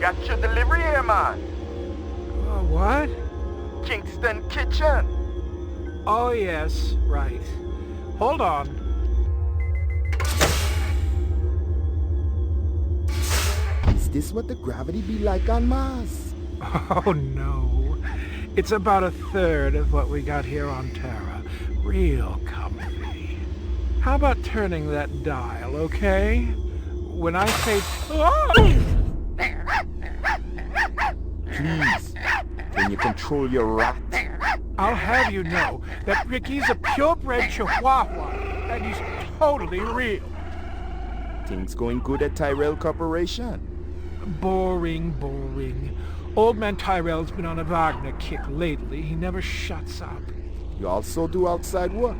Got your delivery here, man. What? Kingston Kitchen. Oh, yes, right. Hold on. Is this what the gravity be like on Mars? Oh, no. It's about a third of what we got here on Terra. Real comfy. How about turning that dial, okay? When I say... Please, can you control your rat? I'll have you know that Ricky's a purebred Chihuahua, and he's totally real. Things going good at Tyrell Corporation? Boring. Old man Tyrell's been on a Wagner kick lately. He never shuts up. You also do outside work?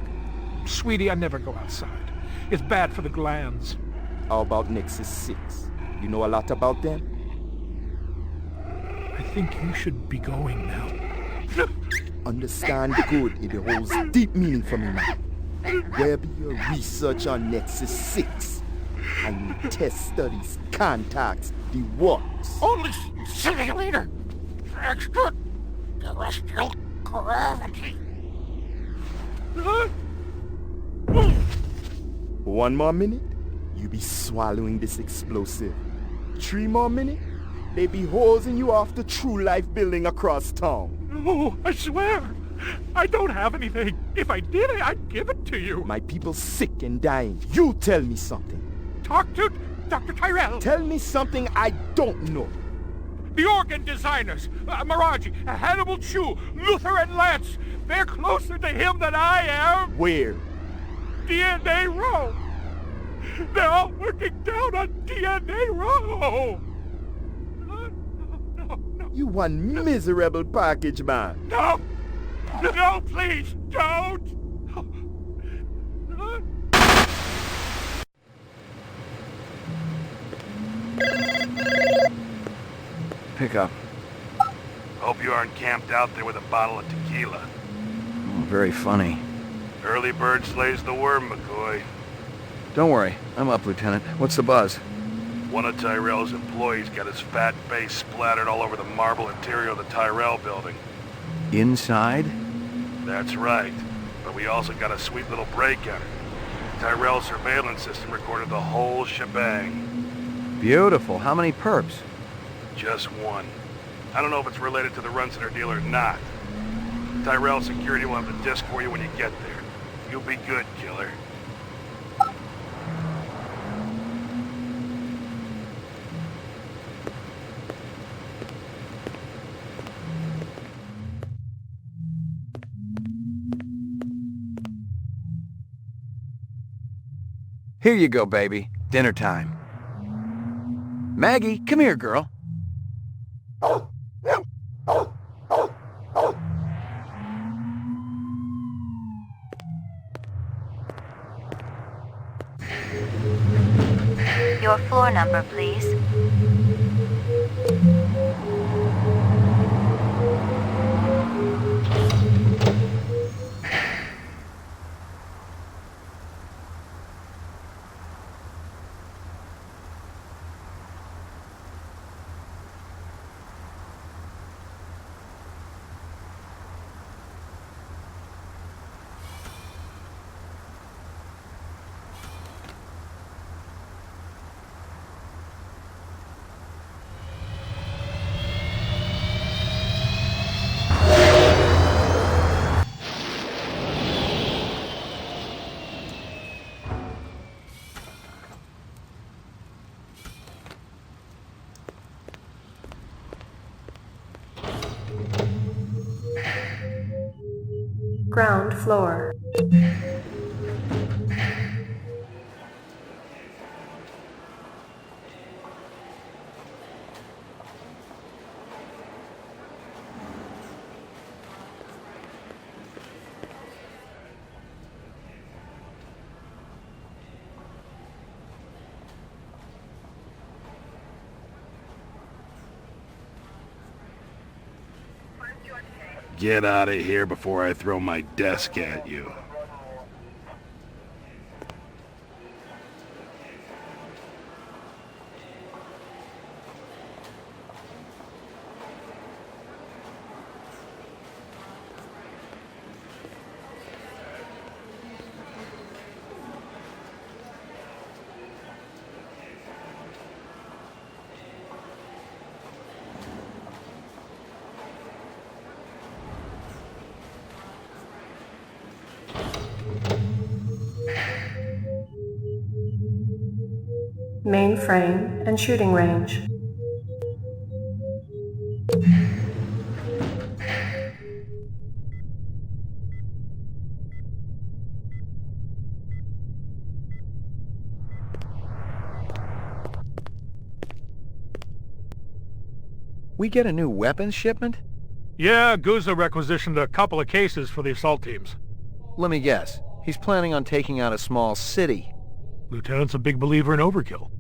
Sweetie, I never go outside. It's bad for the glands. How about Nexus 6? You know a lot about them? I think you should be going now. Understand good, it holds deep meaning for me now. Where be your research on Nexus 6? And your test studies, contacts, the works? Only simulator! Extraterrestrial gravity. One more minute, you be swallowing this explosive. 3 more minutes, they be hosing you off the True Life building across town. No, I swear. I don't have anything. If I did, I'd give it to you. My people sick and dying. You tell me something. Talk to Dr. Tyrell. Tell me something I don't know. The organ designers, Miraji, Hannibal Chu, Luther and Lance. They're closer to him than I am. Where? DNA Row. They're all working down on DNA Row. No. You one miserable package, man. No, please, don't. Pick up. Hope you aren't camped out there with a bottle of tequila. Oh, very funny. Early bird slays the worm, McCoy. Don't worry, I'm up, Lieutenant. What's the buzz? One of Tyrell's employees got his fat face splattered all over the marble interior of the Tyrell building. Inside? That's right. But we also got a sweet little break on it. Tyrell's surveillance system recorded the whole shebang. Beautiful. How many perps? Just one. I don't know if it's related to the run center deal or not. Tyrell security will have the disc for you when you get there. You'll be good, killer. Here you go, baby. Dinner time. Maggie, come here, girl. Your floor number, please. Ground floor. Get out of here before I throw my desk at you. Mainframe and shooting range. We get a new weapons shipment? Yeah, Guza requisitioned a couple of cases for the assault teams. Let me guess. He's planning on taking out a small city. Lieutenant's a big believer in overkill.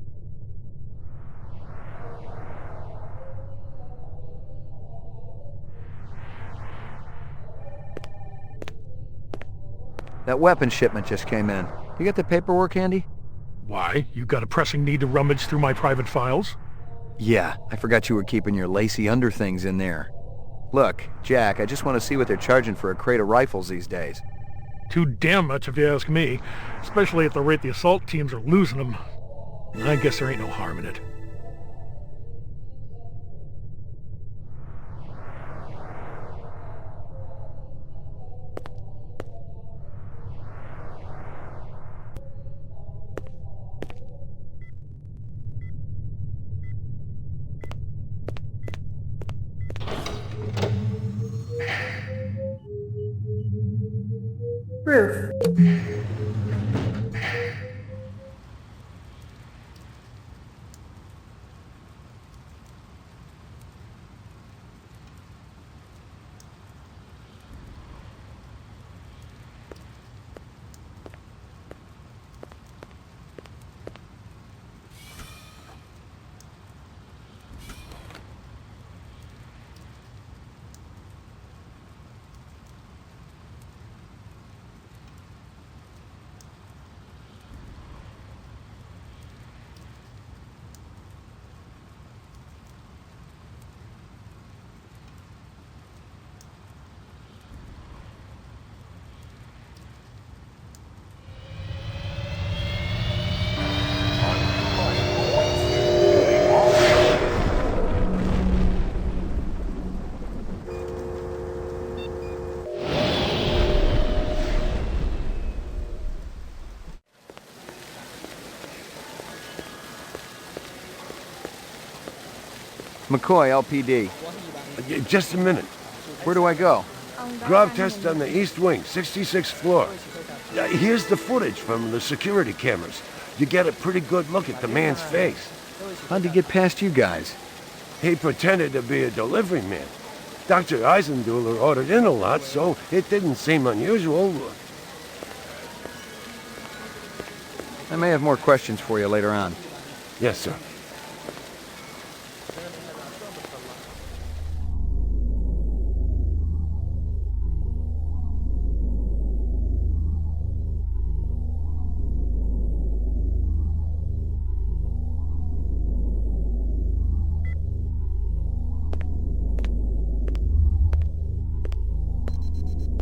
That weapons shipment just came in. You got the paperwork handy? Why? You got a pressing need to rummage through my private files? Yeah, I forgot you were keeping your lacy underthings in there. Look, Jack, I just want to see what they're charging for a crate of rifles these days. Too damn much if you ask me, especially at the rate the assault teams are losing them. I guess there ain't no harm in it. Roof. McCoy, LPD. Just a minute. Where do I go? Grab test on the east wing, 66th floor. Here's the footage from the security cameras. You get a pretty good look at the man's face. How'd he get past you guys? He pretended to be a delivery man. Dr. Eisenduller ordered in a lot, so it didn't seem unusual. I may have more questions for you later on. Yes, sir.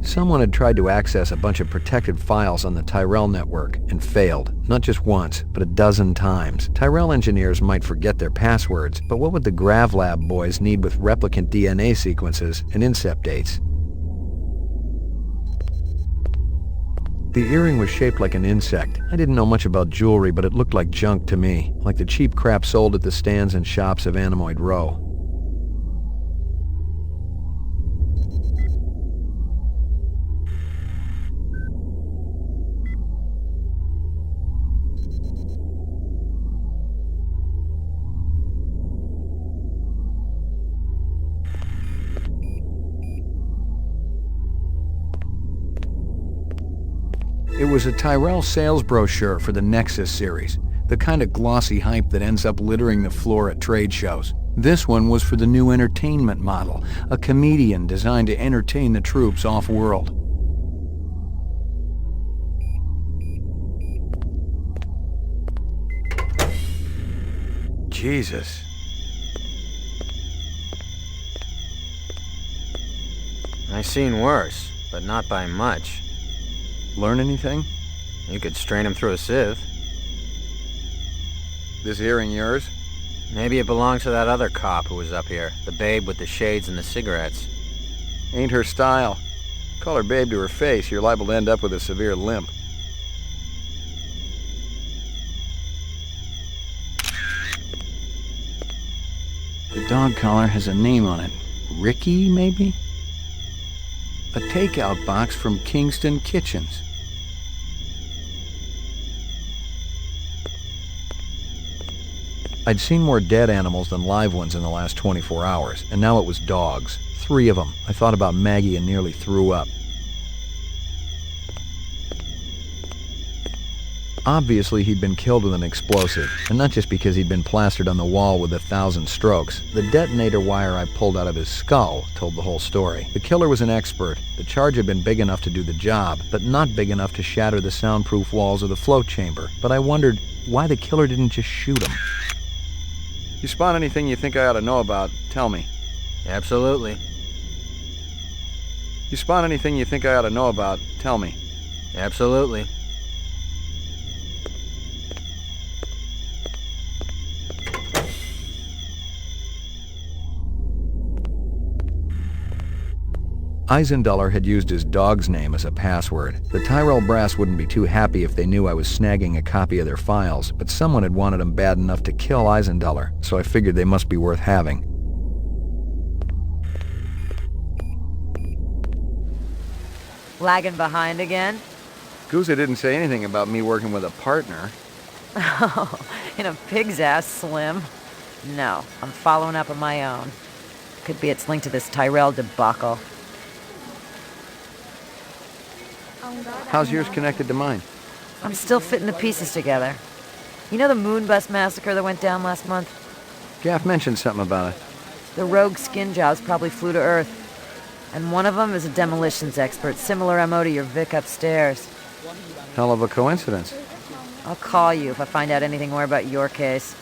Someone had tried to access a bunch of protected files on the Tyrell network and failed, not just once, but a dozen times. Tyrell engineers might forget their passwords, but what would the GravLab boys need with replicant DNA sequences and incept dates? The earring was shaped like an insect. I didn't know much about jewelry, but it looked like junk to me, like the cheap crap sold at the stands and shops of Animoid Row. It was a Tyrell sales brochure for the Nexus series, the kind of glossy hype that ends up littering the floor at trade shows. This one was for the new entertainment model, a comedian designed to entertain the troops off-world. Jesus. I seen worse, but not by much. Learn anything? You could strain him through a sieve. This earring yours? Maybe it belonged to that other cop who was up here, the babe with the shades and the cigarettes. Ain't her style. Call her babe to her face, you're liable to end up with a severe limp. The dog collar has a name on it. Ricky, maybe? A takeout box from Kingston Kitchens. I'd seen more dead animals than live ones in the last 24 hours, and now it was dogs. 3 of them. I thought about Maggie and nearly threw up. Obviously, he'd been killed with an explosive, and not just because he'd been plastered on the wall with 1,000 strokes. The detonator wire I pulled out of his skull told the whole story. The killer was an expert. The charge had been big enough to do the job, but not big enough to shatter the soundproof walls of the float chamber. But I wondered why the killer didn't just shoot him. You spot anything you think I ought to know about, tell me. Absolutely. You spot anything you think I ought to know about, tell me. Absolutely. Eisenduller had used his dog's name as a password. The Tyrell brass wouldn't be too happy if they knew I was snagging a copy of their files, but someone had wanted them bad enough to kill Eisenduller, so I figured they must be worth having. Lagging behind again? Gouza didn't say anything about me working with a partner. Oh, in a pig's ass, Slim. No, I'm following up on my own. Could be it's linked to this Tyrell debacle. How's yours connected to mine? I'm still fitting the pieces together. You know the moon bus massacre that went down last month? Gaff mentioned something about it. The rogue skin jobs probably flew to Earth. And one of them is a demolitions expert, similar MO to your Vic upstairs. Hell of a coincidence. I'll call you if I find out anything more about your case.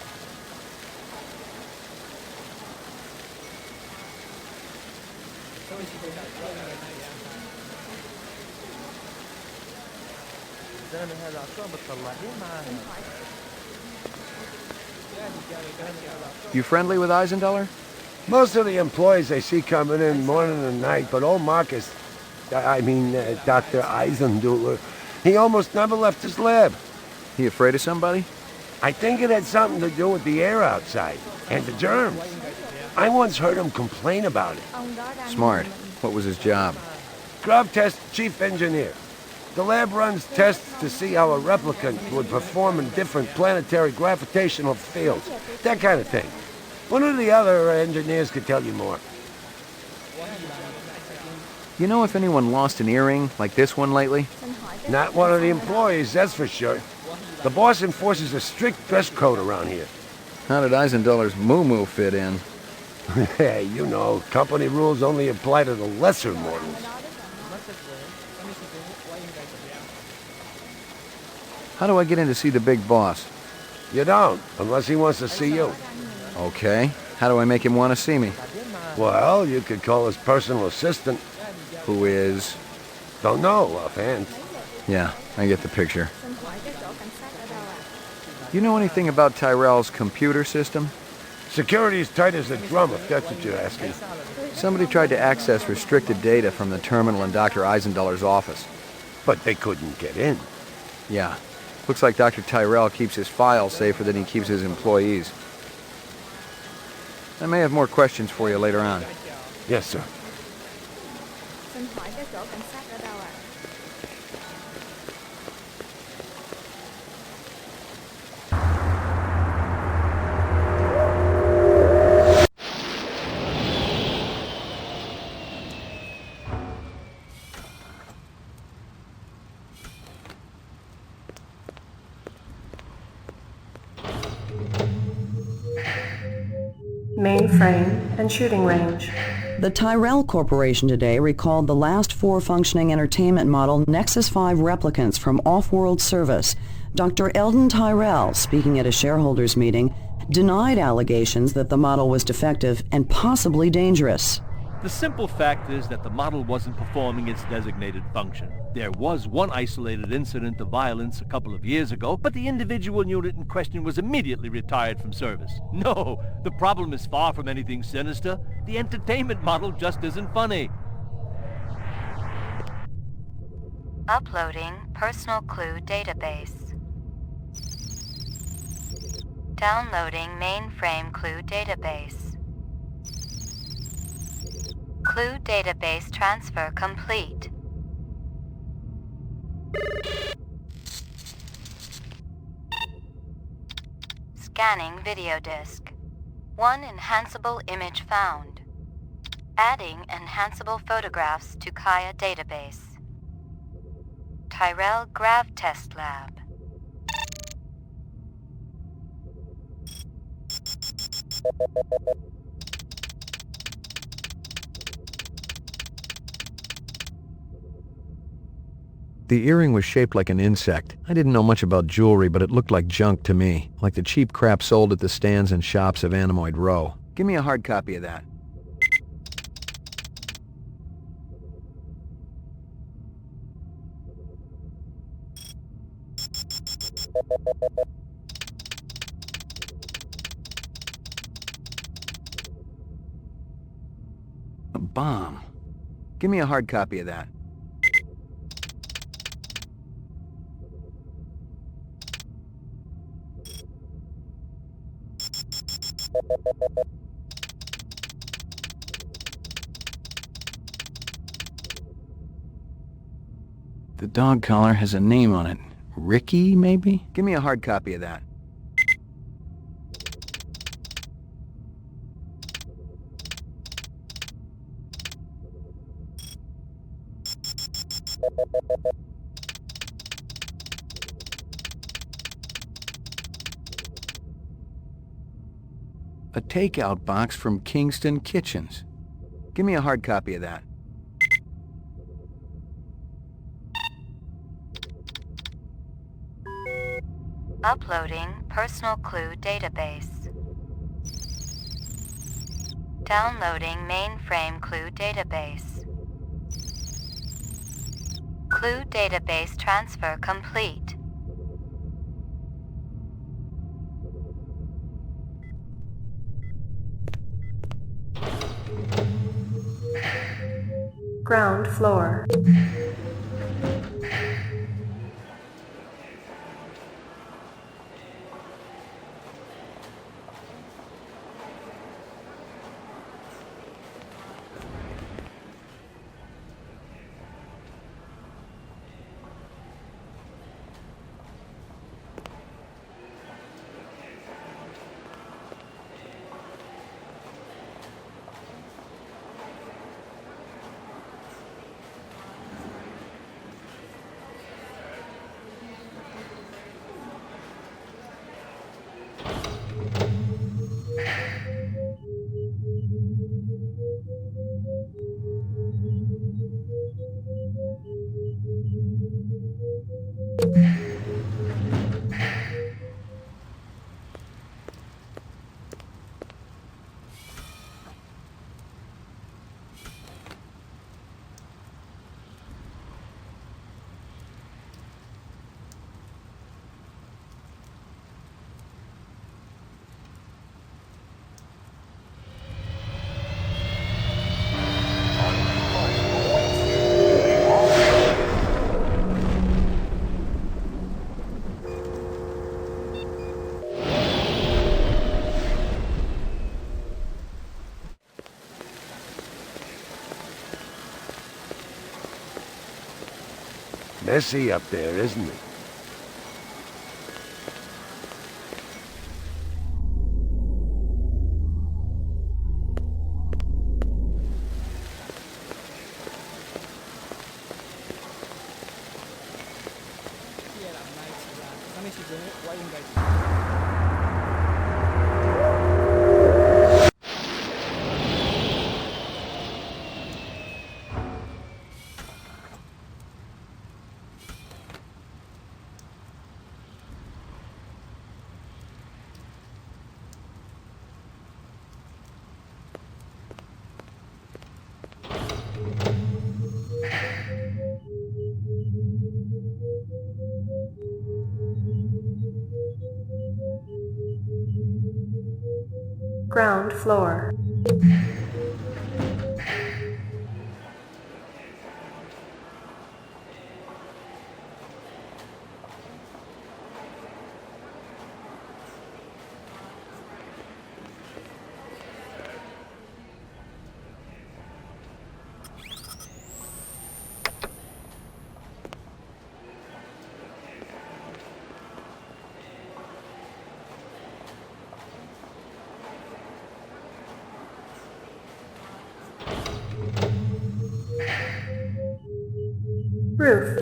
You friendly with Eisenduller? Most of the employees I see coming in morning and night, but old Dr. Eisenduller, he almost never left his lab. He afraid of somebody? I think it had something to do with the air outside, and the germs. I once heard him complain about it. Smart. What was his job? Scrub test chief engineer. The lab runs tests to see how a replicant would perform in different planetary gravitational fields. That kind of thing. One of the other engineers could tell you more. You know if anyone lost an earring like this one lately? Not one of the employees, that's for sure. The boss enforces a strict dress code around here. How did Eisenduller's moo-moo fit in? Hey, you know, company rules only apply to the lesser mortals. How do I get in to see the big boss? You don't, unless he wants to see you. Okay. How do I make him want to see me? Well, you could call his personal assistant. Who is? Don't know offhand. Yeah, I get the picture. You know anything about Tyrell's computer system? Security's tight as a drum, if that's what you're asking. Somebody tried to access restricted data from the terminal in Dr. Eisenduller's office. But they couldn't get in. Yeah. Looks like Dr. Tyrell keeps his files safer than he keeps his employees. I may have more questions for you later on. Yes, sir. Mainframe and shooting range. The Tyrell Corporation today recalled the last 4 functioning entertainment model Nexus 5 replicants from off-world service. Dr. Eldon Tyrell, speaking at a shareholders meeting, denied allegations that the model was defective and possibly dangerous. The simple fact is that the model wasn't performing its designated function. There was one isolated incident of violence a couple of years ago, but the individual unit in question was immediately retired from service. No, the problem is far from anything sinister. The entertainment model just isn't funny. Uploading personal clue database. Downloading mainframe clue database. Clue database transfer complete. Scanning video disk. One enhanceable image found. Adding enhanceable photographs to Kaya database. Tyrell Grav Test Lab. The earring was shaped like an insect. I didn't know much about jewelry, but it looked like junk to me, like the cheap crap sold at the stands and shops of Anemoid Row. Give me a hard copy of that. A bomb. Give me a hard copy of that. The dog collar has a name on it. Ricky, maybe? Give me a hard copy of that. A takeout box from Kingston Kitchens. Give me a hard copy of that. Uploading personal clue database. Downloading mainframe clue database. Clue database transfer complete. Ground floor. Messy up there, isn't it? Ground floor. Roof.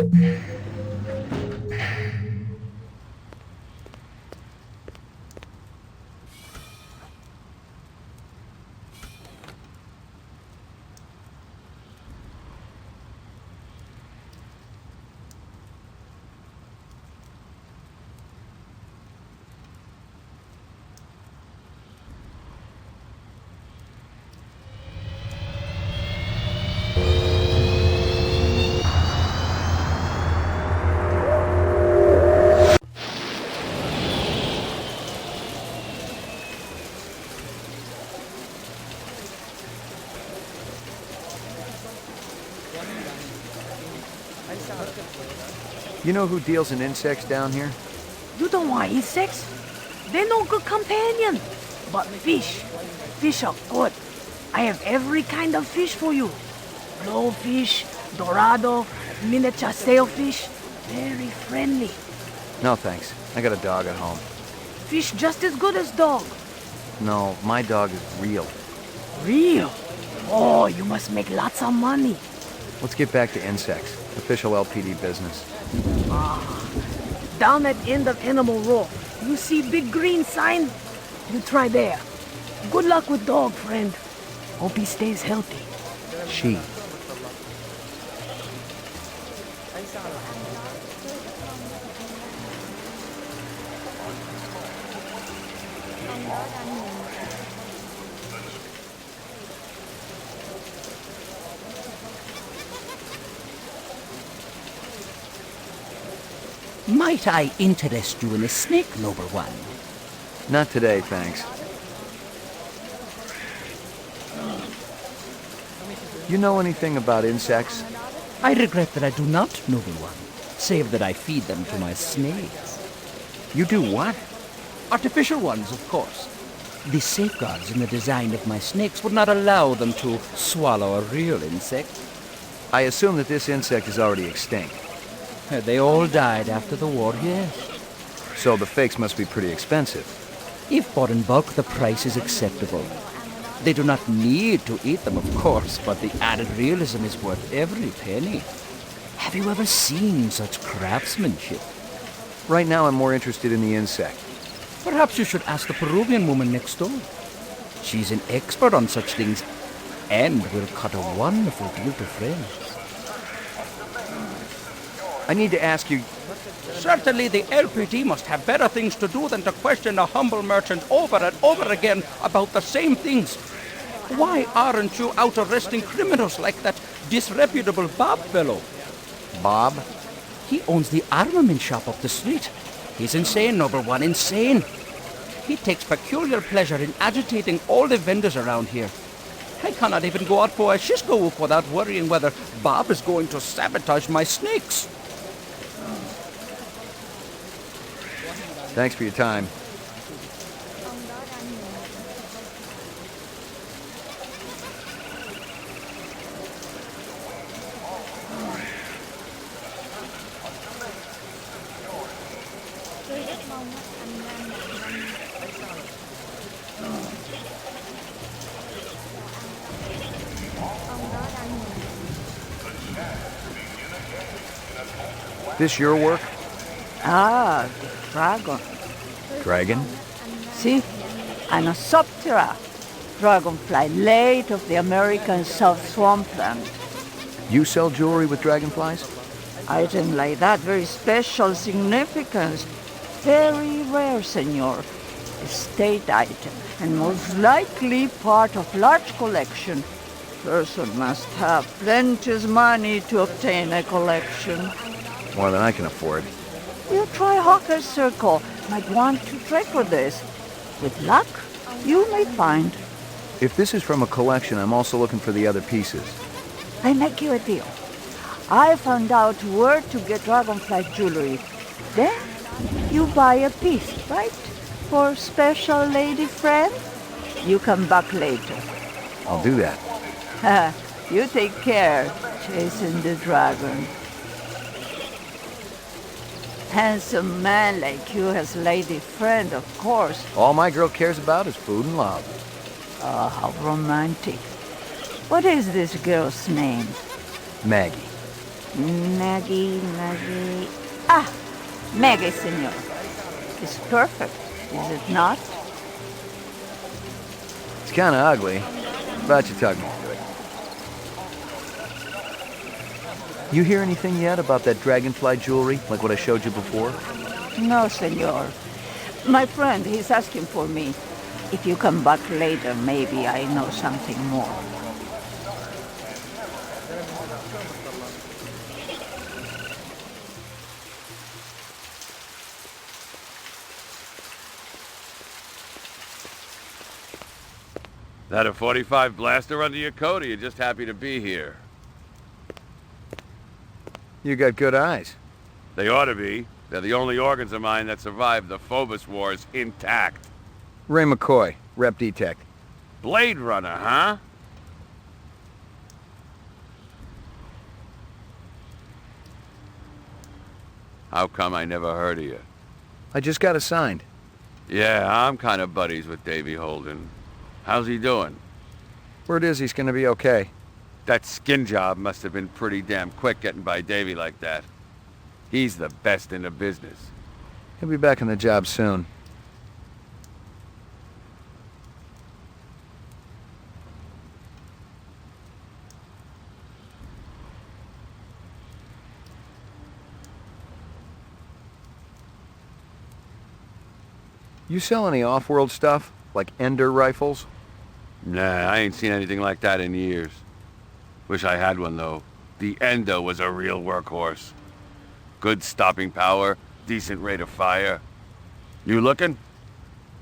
You know who deals in insects down here? You don't want insects? They're no good companion. But fish. Fish are good. I have every kind of fish for you. Blowfish, dorado, miniature sailfish. Very friendly. No, thanks. I got a dog at home. Fish just as good as dog. No, my dog is real. Real? Oh, you must make lots of money. Let's get back to insects. Official LPD business. Down at end of Animal Row, you see big green sign? You try there. Good luck with dog, friend. Hope he stays healthy. She. Might I interest you in a snake, noble one? Not today, thanks. You know anything about insects? I regret that I do not, noble one, save that I feed them to my snakes. You do what? Artificial ones, of course. The safeguards in the design of my snakes would not allow them to swallow a real insect. I assume that this insect is already extinct. They all died after the war, yes. So the fakes must be pretty expensive. If bought in bulk, the price is acceptable. They do not need to eat them, of course, but the added realism is worth every penny. Have you ever seen such craftsmanship? Right now I'm more interested in the insect. Perhaps you should ask the Peruvian woman next door. She's an expert on such things and will cut a wonderful deal to friends. I need to ask you... Certainly the LPD must have better things to do than to question a humble merchant over and over again about the same things. Why aren't you out arresting criminals like that disreputable Bob fellow? Bob? He owns the armament shop up the street. He's insane, noble one, insane. He takes peculiar pleasure in agitating all the vendors around here. I cannot even go out for a Shisco without worrying whether Bob is going to sabotage my snakes. Thanks for your time. This your work? Ah, the dragon. Dragon? See? Anosoptera. Dragonfly, late of the American South Swampland. You sell jewelry with dragonflies? Item like that, very special significance. Very rare, senor. Estate item, and most likely part of large collection. Person must have plenty money to obtain a collection. More than I can afford. You try Hawker's Circle. Might want to trade for this. With luck, you may find. If this is from a collection, I'm also looking for the other pieces. I make you a deal. I found out where to get dragonfly jewelry. Then you buy a piece, right? For special lady friend? You come back later. I'll do that. You take care, chasing the dragon. Handsome man like you has lady friend, of course. All my girl cares about is food and love. Oh, how romantic. What is this girl's name? Maggie. Maggie. Ah, Maggie, senor. It's perfect, is it not? It's kind of ugly, but you tug me through it. You hear anything yet about that dragonfly jewelry, like what I showed you before? No, senor. My friend, he's asking for me. If you come back later, maybe I know something more. That a 45 blaster under your coat, or you just happy to be here? You got good eyes. They ought to be. They're the only organs of mine that survived the Phobos Wars intact. Ray McCoy, Rep Detect. Blade Runner, huh? How come I never heard of you? I just got assigned. Yeah, I'm kind of buddies with Davy Holden. How's he doing? Word is he's gonna be okay. That skin job must have been pretty damn quick getting by Davy like that. He's the best in the business. He'll be back on the job soon. You sell any off-world stuff? Like Ender rifles? Nah, I ain't seen anything like that in years. Wish I had one, though. The Endo was a real workhorse. Good stopping power, decent rate of fire. You looking?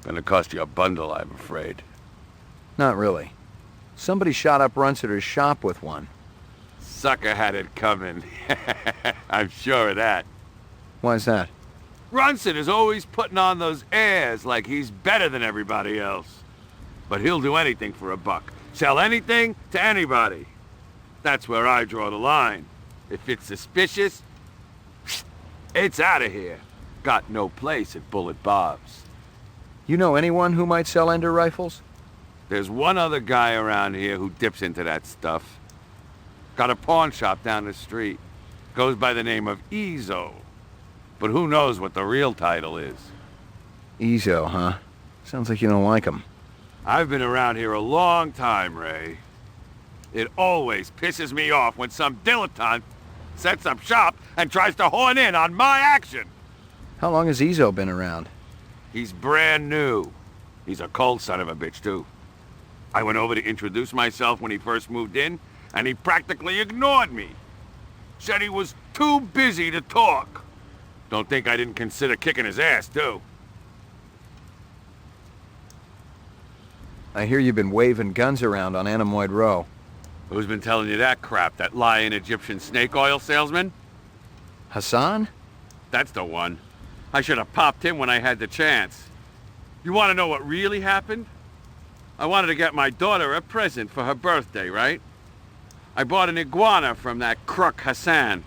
Gonna cost you a bundle, I'm afraid. Not really. Somebody shot up Runsiter's shop with one. Sucker had it coming. I'm sure of that. Why's that? Runsiter's always putting on those airs like he's better than everybody else. But he'll do anything for a buck. Sell anything to anybody. That's where I draw the line. If it's suspicious, it's out of here. Got no place at Bullet Bob's. You know anyone who might sell Ender rifles? There's one other guy around here who dips into that stuff. Got a pawn shop down the street. Goes by the name of Ezo. But who knows what the real title is. Ezo, huh? Sounds like you don't like him. I've been around here a long time, Ray. It always pisses me off when some dilettante sets up shop and tries to horn in on my action. How long has Ezo been around? He's brand new. He's a cold son of a bitch, too. I went over to introduce myself when he first moved in, and he practically ignored me. Said he was too busy to talk. Don't think I didn't consider kicking his ass, too. I hear you've been waving guns around on Anemoid Row. Who's been telling you that crap? That lying Egyptian snake oil salesman? Hassan? That's the one. I should have popped him when I had the chance. You want to know what really happened? I wanted to get my daughter a present for her birthday, right? I bought an iguana from that crook Hassan.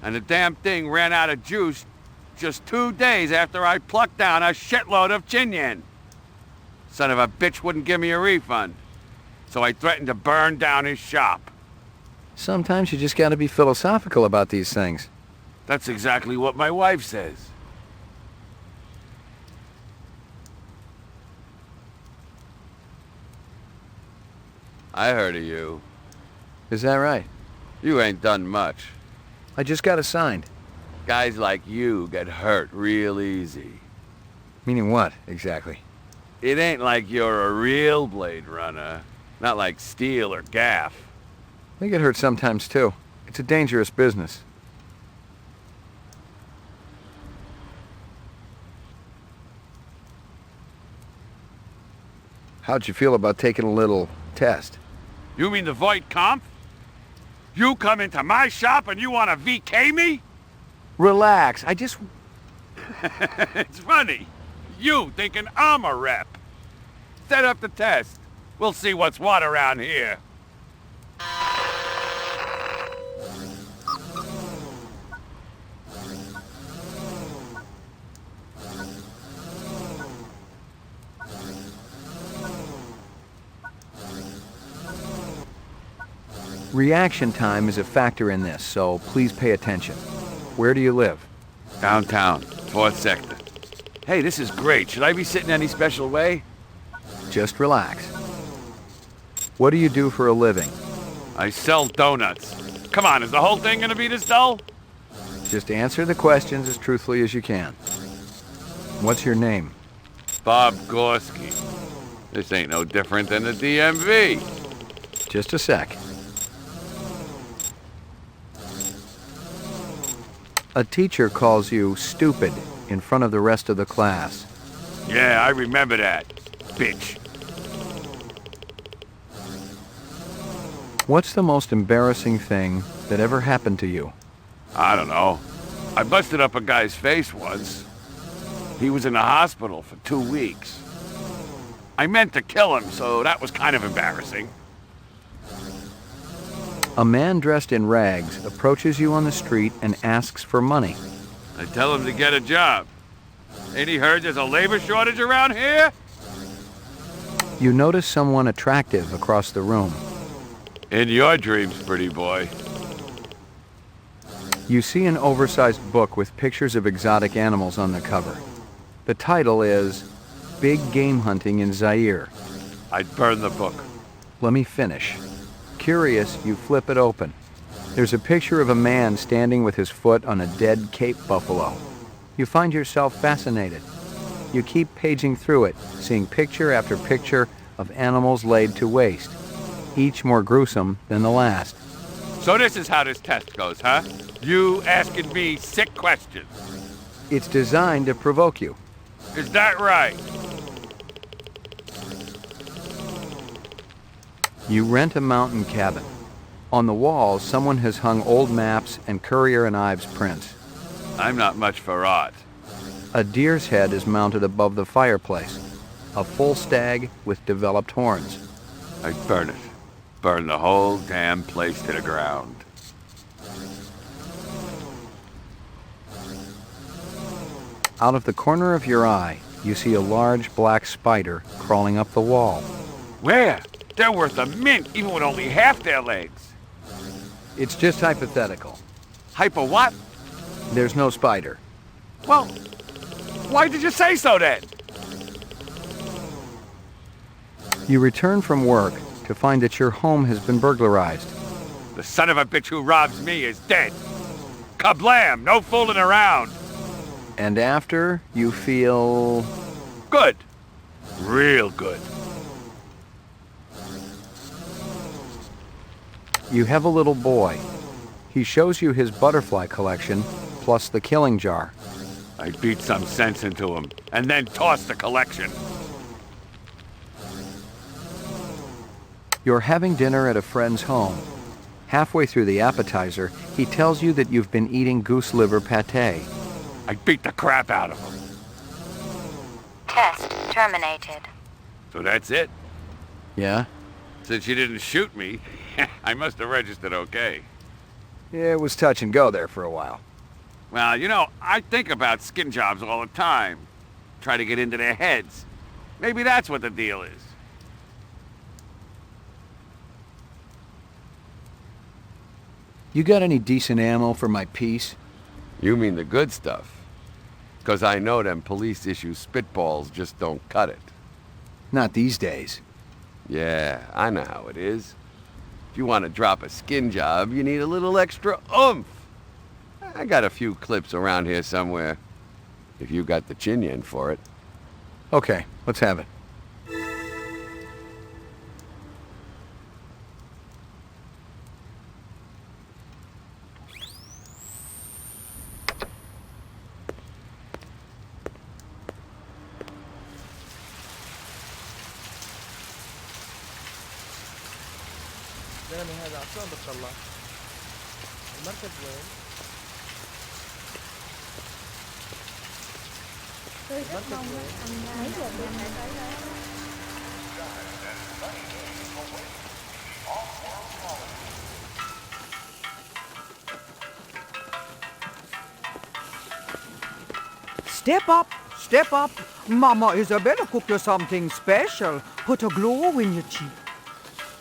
And the damn thing ran out of juice just 2 days after I plucked down a shitload of Chinyan. Son of a bitch wouldn't give me a refund. So I threatened to burn down his shop. Sometimes you just gotta be philosophical about these things. That's exactly what my wife says. I heard of you. Is that right? You ain't done much. I just got assigned. Guys like you get hurt real easy. Meaning what, exactly? It ain't like you're a real Blade Runner. Not like Steel or Gaff. They get hurt sometimes, too. It's a dangerous business. How'd you feel about taking a little test? You mean the Voight Kampf? You come into my shop and you want to VK me? Relax, I just... It's funny. You thinking I'm a rep. Set up the test. We'll see what's what around here. Reaction time is a factor in this, so please pay attention. Where do you live? Downtown, 4th sector. Hey, this is great. Should I be sitting any special way? Just relax. What do you do for a living? I sell donuts. Come on, is the whole thing gonna be this dull? Just answer the questions as truthfully as you can. What's your name? Bob Gorski. This ain't no different than the DMV. Just a sec. A teacher calls you stupid in front of the rest of the class. Yeah, I remember that. Bitch. What's the most embarrassing thing that ever happened to you? I don't know. I busted up a guy's face once. He was in the hospital for 2 weeks. I meant to kill him, so that was kind of embarrassing. A man dressed in rags approaches you on the street and asks for money. I tell him to get a job. Ain't he heard there's a labor shortage around here? You notice someone attractive across the room. In your dreams, pretty boy. You see an oversized book with pictures of exotic animals on the cover. The title is Big Game Hunting in Zaire. I'd burn the book. Let me finish. Curious, you flip it open. There's a picture of a man standing with his foot on a dead Cape buffalo. You find yourself fascinated. You keep paging through it, seeing picture after picture of animals laid to waste, each more gruesome than the last. So this is how this test goes, huh? You asking me sick questions. It's designed to provoke you. Is that right? You rent a mountain cabin. On the walls, someone has hung old maps and Currier and Ives prints. I'm not much for art. A deer's head is mounted above the fireplace. A full stag with developed horns. I'd burn it. Burn the whole damn place to the ground. Out of the corner of your eye, you see a large black spider crawling up the wall. Where? They're worth a mint, even with only half their legs. It's just hypothetical. Hypo what? There's no spider. Well, why did you say so then? You return from work to find that your home has been burglarized. The son of a bitch who robs me is dead. Kablam! No fooling around. And after, you feel... good. Real good. You have a little boy. He shows you his butterfly collection, plus the killing jar. I beat some sense into him, and then toss the collection. You're having dinner at a friend's home. Halfway through the appetizer, he tells you that you've been eating goose liver pate. I beat the crap out of him. Test terminated. So that's it? Yeah? Since you didn't shoot me, I must have registered okay. Yeah, it was touch and go there for a while. Well, you know, I think about skin jobs all the time. Try to get into their heads. Maybe that's what the deal is. You got any decent ammo for my piece? You mean the good stuff? 'Cause I know them police issue spitballs just don't cut it. Not these days. Yeah, I know how it is. If you want to drop a skin job, you need a little extra oomph. I got a few clips around here somewhere. If you got the chin yen for it. Okay, let's have it. زلمة هذا عشان بتطلع المركز وين؟ المركز وين؟ Step up. Mama Isabella cooked you something special. Put a glow in your cheek.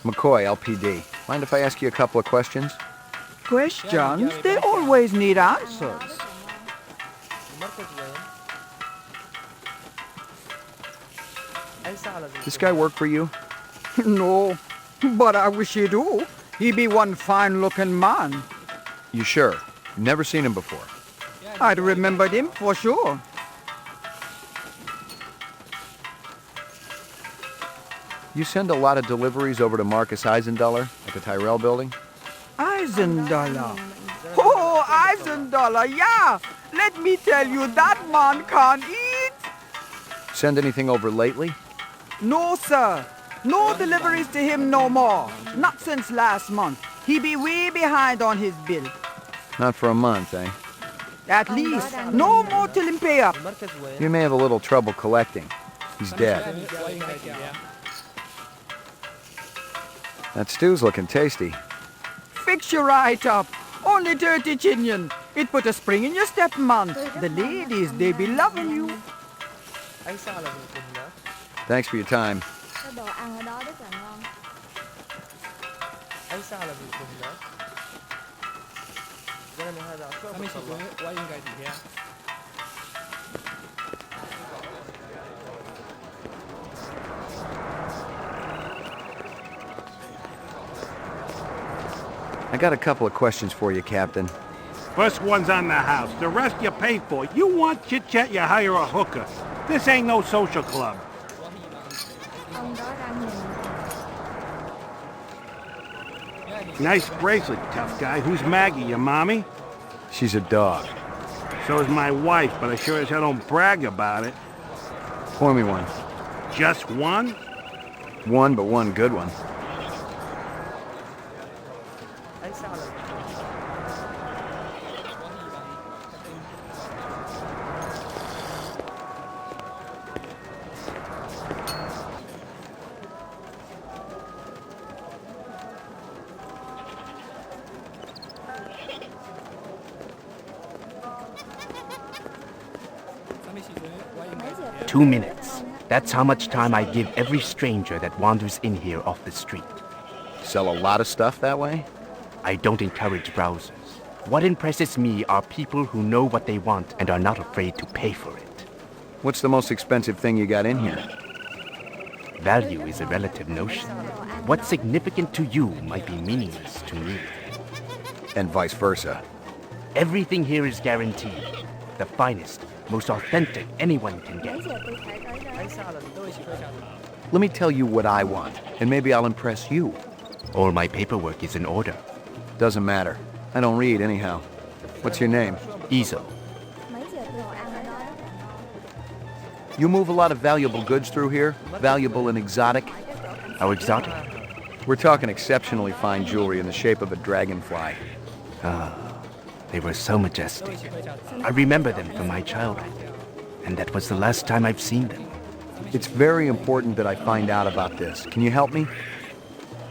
McCoy, LPD. Mind if I ask you a couple of questions? Questions? They always need answers. This guy work for you? No, but I wish he do. He be one fine-looking man. You sure? You've never seen him before. I'd remembered him for sure. You send a lot of deliveries over to Marcus Eisendaler at the Tyrell building? Eisendaler. Oh, Eisendaler, yeah. Let me tell you, that man can't eat. Send anything over lately? No, sir. No deliveries to him no more. Not since last month. He be way behind on his bill. Not for a month, eh? At least. No more till him pay up. You may have a little trouble collecting. He's dead. That stew's looking tasty. Fix you right up. Only 30 chinion. It put a spring in your step, man. The ladies, they be loving you. Thanks for your time. I got a couple of questions for you, Captain. First one's on the house. The rest you pay for. You want chit-chat, you hire a hooker. This ain't no social club. Nice bracelet, tough guy. Who's Maggie, your mommy? She's a dog. So is my wife, but I sure as hell don't brag about it. Pour me one. Just one? One, but one good one. Two minutes. That's how much time I give every stranger that wanders in here off the street. Sell a lot of stuff that way? I don't encourage browsers. What impresses me are people who know what they want and are not afraid to pay for it. What's the most expensive thing you got in here? Value is a relative notion. What's significant to you might be meaningless to me. And vice versa. Everything here is guaranteed. The finest, most authentic anyone can get. Let me tell you what I want, and maybe I'll impress you. All my paperwork is in order. Doesn't matter. I don't read anyhow. What's your name? Ezo. You move a lot of valuable goods through here? Valuable and exotic? How exotic? We're talking exceptionally fine jewelry in the shape of a dragonfly. They were so majestic. I remember them from my childhood, and that was the last time I've seen them. It's very important that I find out about this. Can you help me?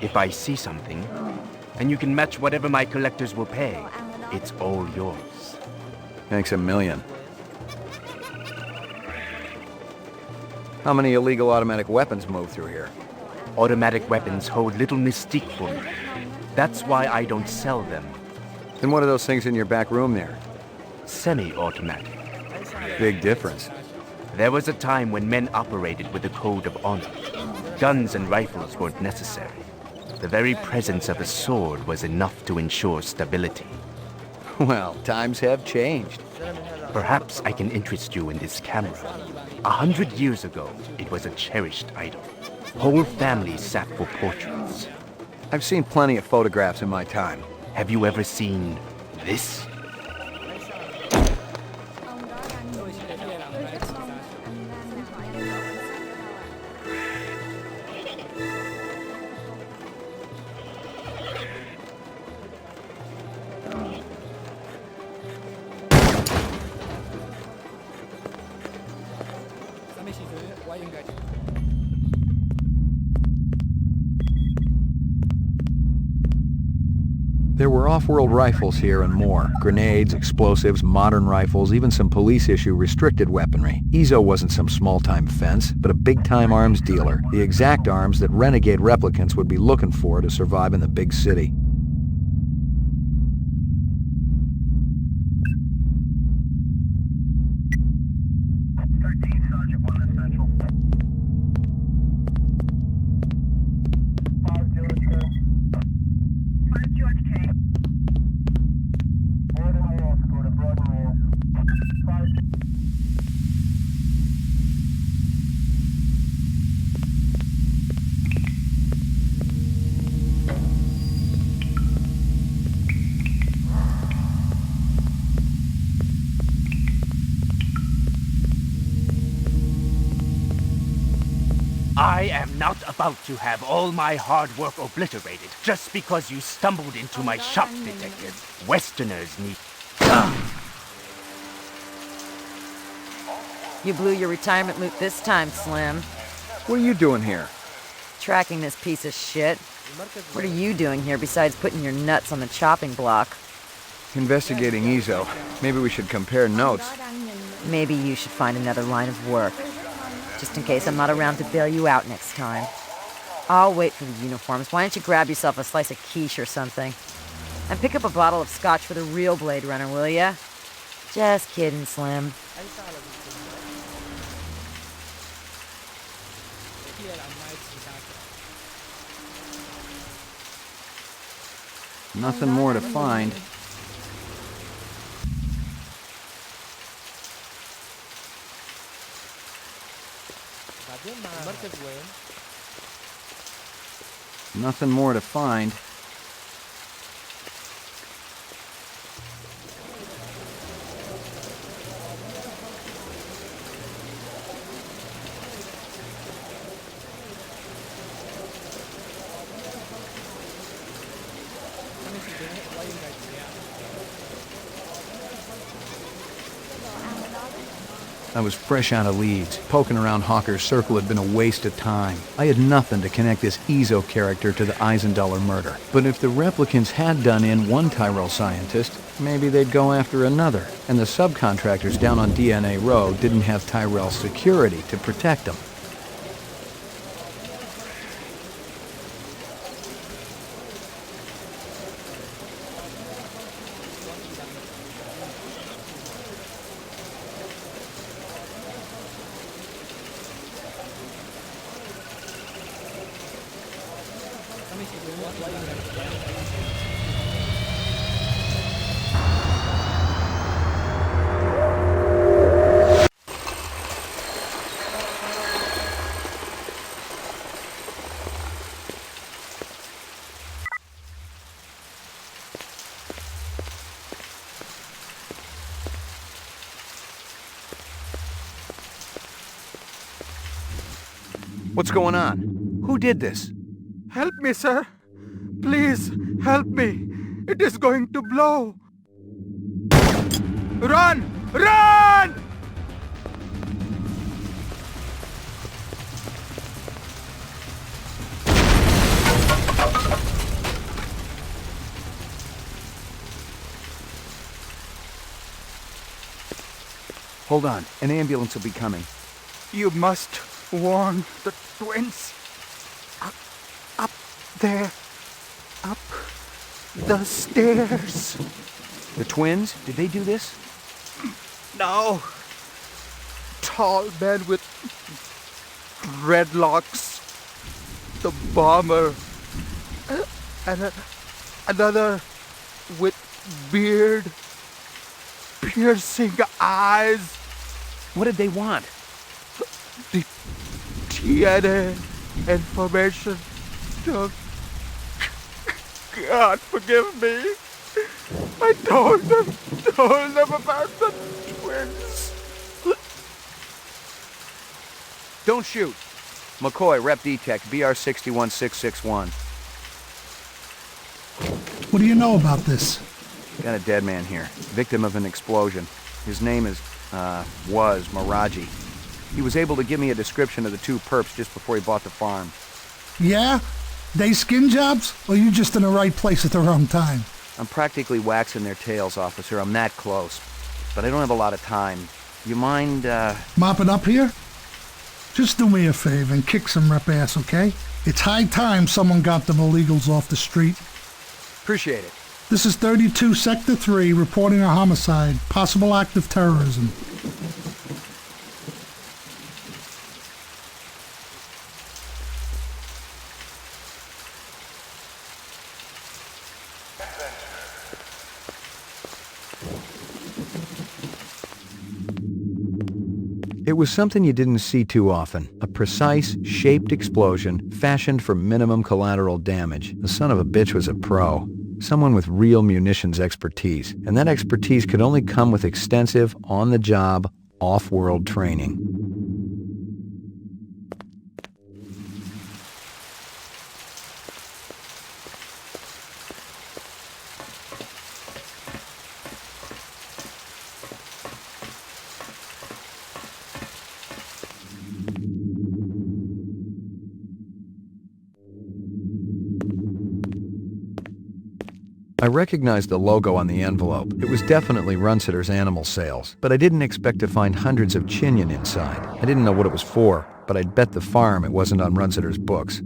If I see something, and you can match whatever my collectors will pay, it's all yours. Thanks a million. How many illegal automatic weapons move through here? Automatic weapons hold little mystique for me. That's why I don't sell them. Then what are those things in your back room there? Semi-automatic. Big difference. There was a time when men operated with a code of honor. Guns and rifles weren't necessary. The very presence of a sword was enough to ensure stability. Well, times have changed. Perhaps I can interest you in this camera. 100 years ago, it was a cherished item. Whole families sat for portraits. I've seen plenty of photographs in my time. Have you ever seen this? There were off-world rifles here and more. Grenades, explosives, modern rifles, even some police-issue restricted weaponry. Ezo wasn't some small-time fence, but a big-time arms dealer. The exact arms that renegade replicants would be looking for to survive in the big city. I am not about to have all my hard work obliterated just because you stumbled into my shop, detective. Westerners need... You blew your retirement loot this time, Slim. What are you doing here? Tracking this piece of shit. What are you doing here besides putting your nuts on the chopping block? Investigating Ezo. Maybe we should compare notes. Maybe you should find another line of work. Just in case I'm not around to bail you out next time. I'll wait for the uniforms. Why don't you grab yourself a slice of quiche or something? And pick up a bottle of scotch for the real Blade Runner, will ya? Just kidding, Slim. Nothing more to find. Nothing more to find. I was fresh out of Leeds. Poking around Hawker's circle had been a waste of time. I had nothing to connect this Ezo character to the Eisendaler murder. But if the replicants had done in one Tyrell scientist, maybe they'd go after another. And the subcontractors down on DNA Row didn't have Tyrell security to protect them. What's going on? Who did this? Help me, sir. Please, help me. It is going to blow. Run! Run! Hold on. An ambulance will be coming. You must warn the twins. Up there. Up the stairs. The twins? Did they do this? No. Tall man with dreadlocks. The bomber. And another with beard. Piercing eyes. What did they want? The DNA information. God forgive me. I told them about the twins. Don't shoot. McCoy, Rep Detect, BR 61661. What do you know about this? Got a dead man here. Victim of an explosion. His name was Miraji. He was able to give me a description of the two perps just before he bought the farm. Yeah? They skin jobs? Or you just in the right place at the wrong time? I'm practically waxing their tails, officer. I'm that close. But I don't have a lot of time. You mind, Mopping up here? Just do me a favor and kick some rep ass, okay? It's high time someone got them illegals off the street. Appreciate it. This is 32 Sector 3 reporting a homicide, possible act of terrorism. It was something you didn't see too often. A precise, shaped explosion fashioned for minimum collateral damage. The son of a bitch was a pro. Someone with real munitions expertise. And that expertise could only come with extensive, on-the-job, off-world training. I recognized the logo on the envelope. It was definitely Runsitter's animal sales, but I didn't expect to find hundreds of chinion inside. I didn't know what it was for, but I'd bet the farm it wasn't on Runsitter's books.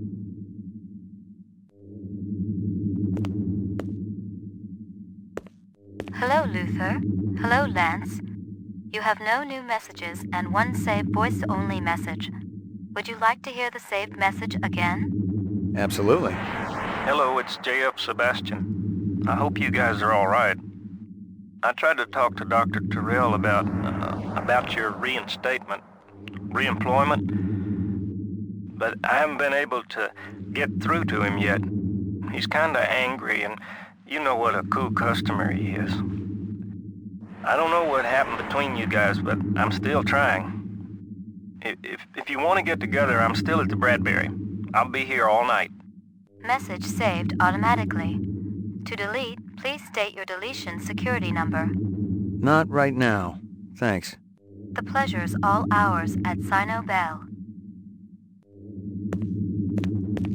Hello, Luther. Hello, Lance. You have no new messages and one saved voice-only message. Would you like to hear the saved message again? Absolutely. Hello, it's J.F. Sebastian. I hope you guys are all right. I tried to talk to Dr. Terrell about your reemployment, but I haven't been able to get through to him yet. He's kinda angry, and you know what a cool customer he is. I don't know what happened between you guys, but I'm still trying. If you want to get together, I'm still at the Bradbury. I'll be here all night. Message saved automatically. To delete, please state your deletion security number. Not right now. Thanks. The pleasure's all ours at Sino Bell.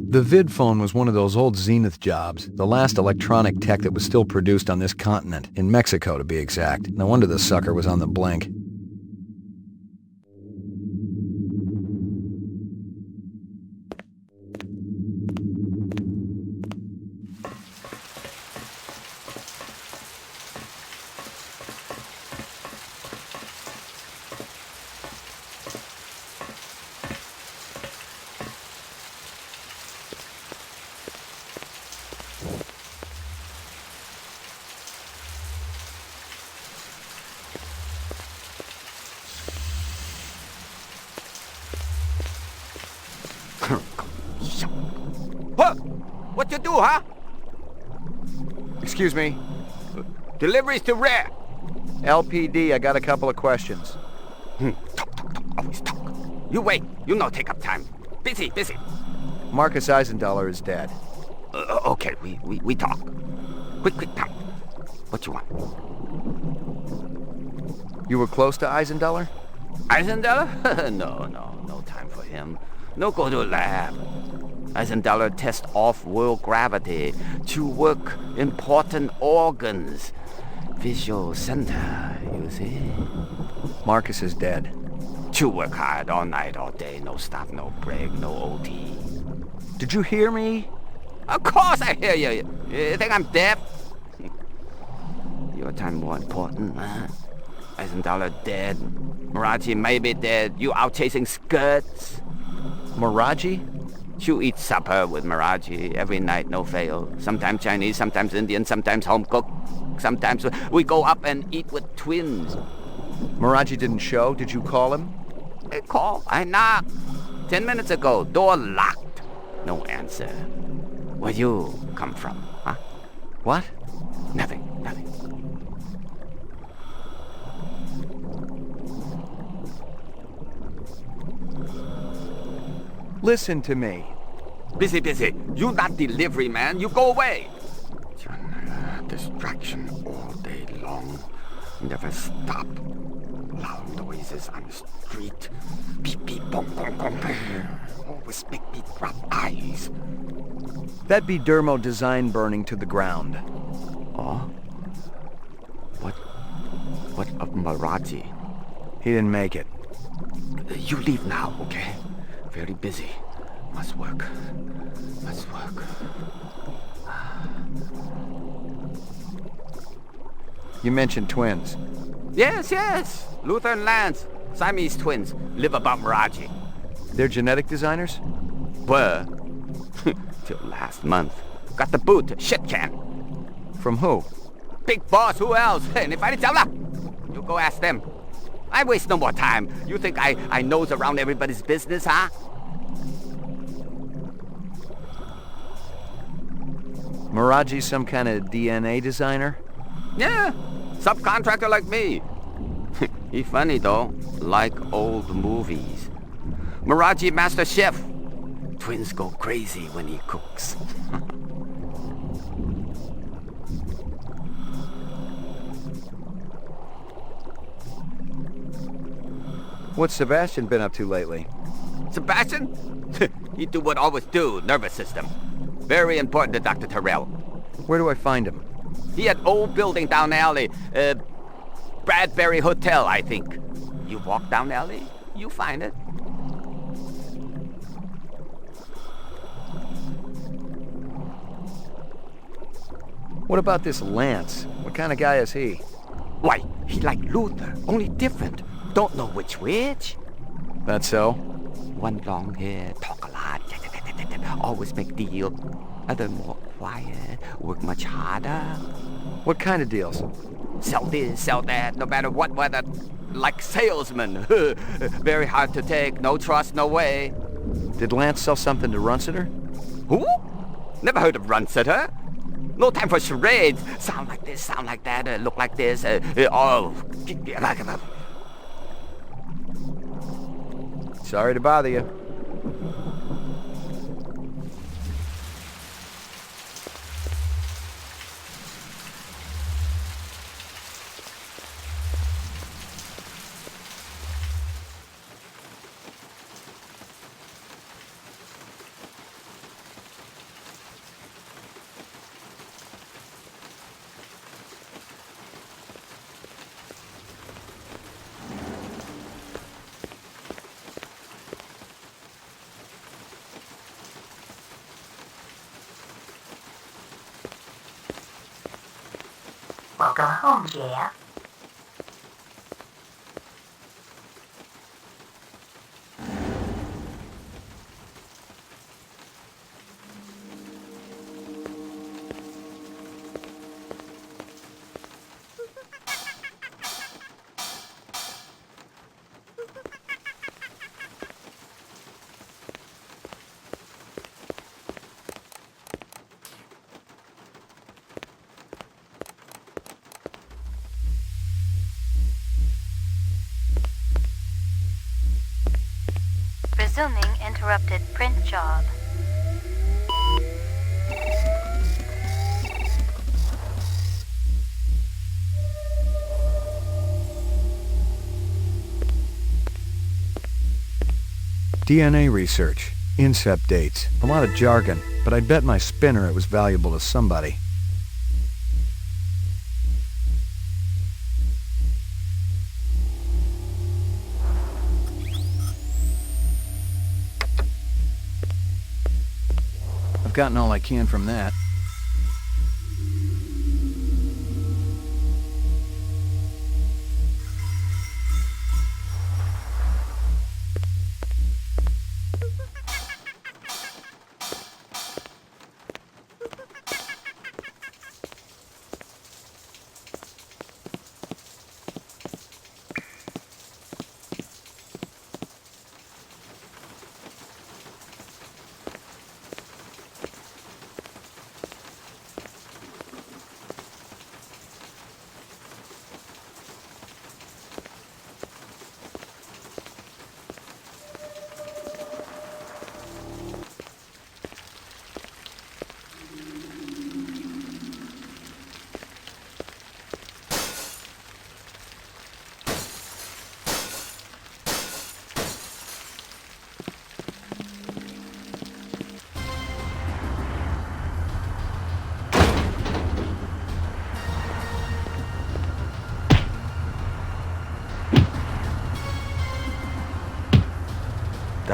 The vid phone was one of those old Zenith jobs, the last electronic tech that was still produced on this continent, in Mexico to be exact. No wonder the sucker was on the blink. What you do, huh? Excuse me. Deliveries to where? LPD, I got a couple of questions. Talk, always talk. You wait, you no take up time. Busy. Marcus Eisendaler is dead. Okay, we talk. Quick, talk. What you want? You were close to Eisendaler? Eisendaler? No time for him. No go to lab. Eisendaler test off-world gravity to work important organs. Visual center, you see? Marcus is dead. To work hard all night, all day, no stop, no break, no OT. Did you hear me? Of course I hear you. You think I'm deaf? Your time more important, huh? Eisendaler dead. Miraji may be dead. You out chasing skirts. Miraji? You eat supper with Miraji every night, no fail. Sometimes Chinese, sometimes Indian, sometimes home cooked. Sometimes we go up and eat with twins. Miraji didn't show. Did you call him? Call? I knocked. 10 minutes ago. Door locked. No answer. Where you come from, huh? What? Nothing. Listen to me. Busy. You not delivery man. You go away. Distraction all day long. Never stop. Loud noises on the street. Beep, bong. Always make me drop eyes. That'd be Dermo design burning to the ground. Oh? What of Maraji? He didn't make it. You leave now, okay? Very busy. Must work. You mentioned twins. Yes. Luther and Lance. Siamese twins. Live about Maraji. They're genetic designers? Were. Till last month. Got the boot. Shit can. From who? Big boss. Who else? And if I tell you go ask them. I waste no more time. You think I nose around everybody's business, huh? Maraji's some kind of DNA designer? Yeah. Subcontractor like me. He funny, though. Like old movies. Maraji master chef. Twins go crazy when he cooks. What's Sebastian been up to lately? Sebastian? He do what always do, nervous system. Very important to Dr. Terrell. Where do I find him? He had old building down the alley. Bradbury Hotel, I think. You walk down the alley, you find it. What about this Lance? What kind of guy is he? Why, he like Luther, only different. Don't know which. That's so? One long hair, talk a lot, always make deal. Other more quiet, work much harder. What kind of deals? Sell this, sell that, no matter what weather. Like salesman. Very hard to take, no trust, no way. Did Lance sell something to Runsiter? Who? Never heard of Runsiter. No time for charades. Sound like this, sound like that, look like this. Sorry to bother you. Welcome home, dear. Resuming interrupted print job. DNA research, incept dates, a lot of jargon, but I'd bet my spinner it was valuable to somebody. I've gotten all I can from that.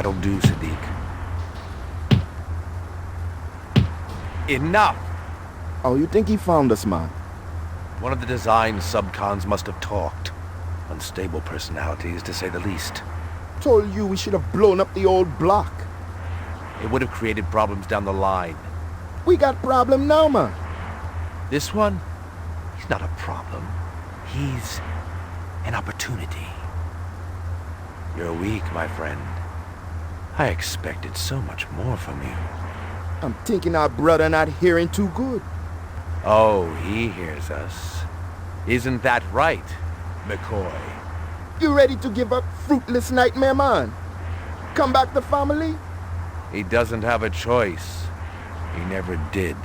That'll do, Sadiq. Enough! Oh, you think he found us, man? One of the design subcons must have talked. Unstable personalities, to say the least. Told you we should have blown up the old block. It would have created problems down the line. We got problem now, man. This one? He's not a problem. He's an opportunity. You're weak, my friend. I expected so much more from you. I'm thinking our brother not hearing too good. Oh, he hears us. Isn't that right, McCoy? You ready to give up fruitless nightmare, man? Come back to family? He doesn't have a choice. He never did.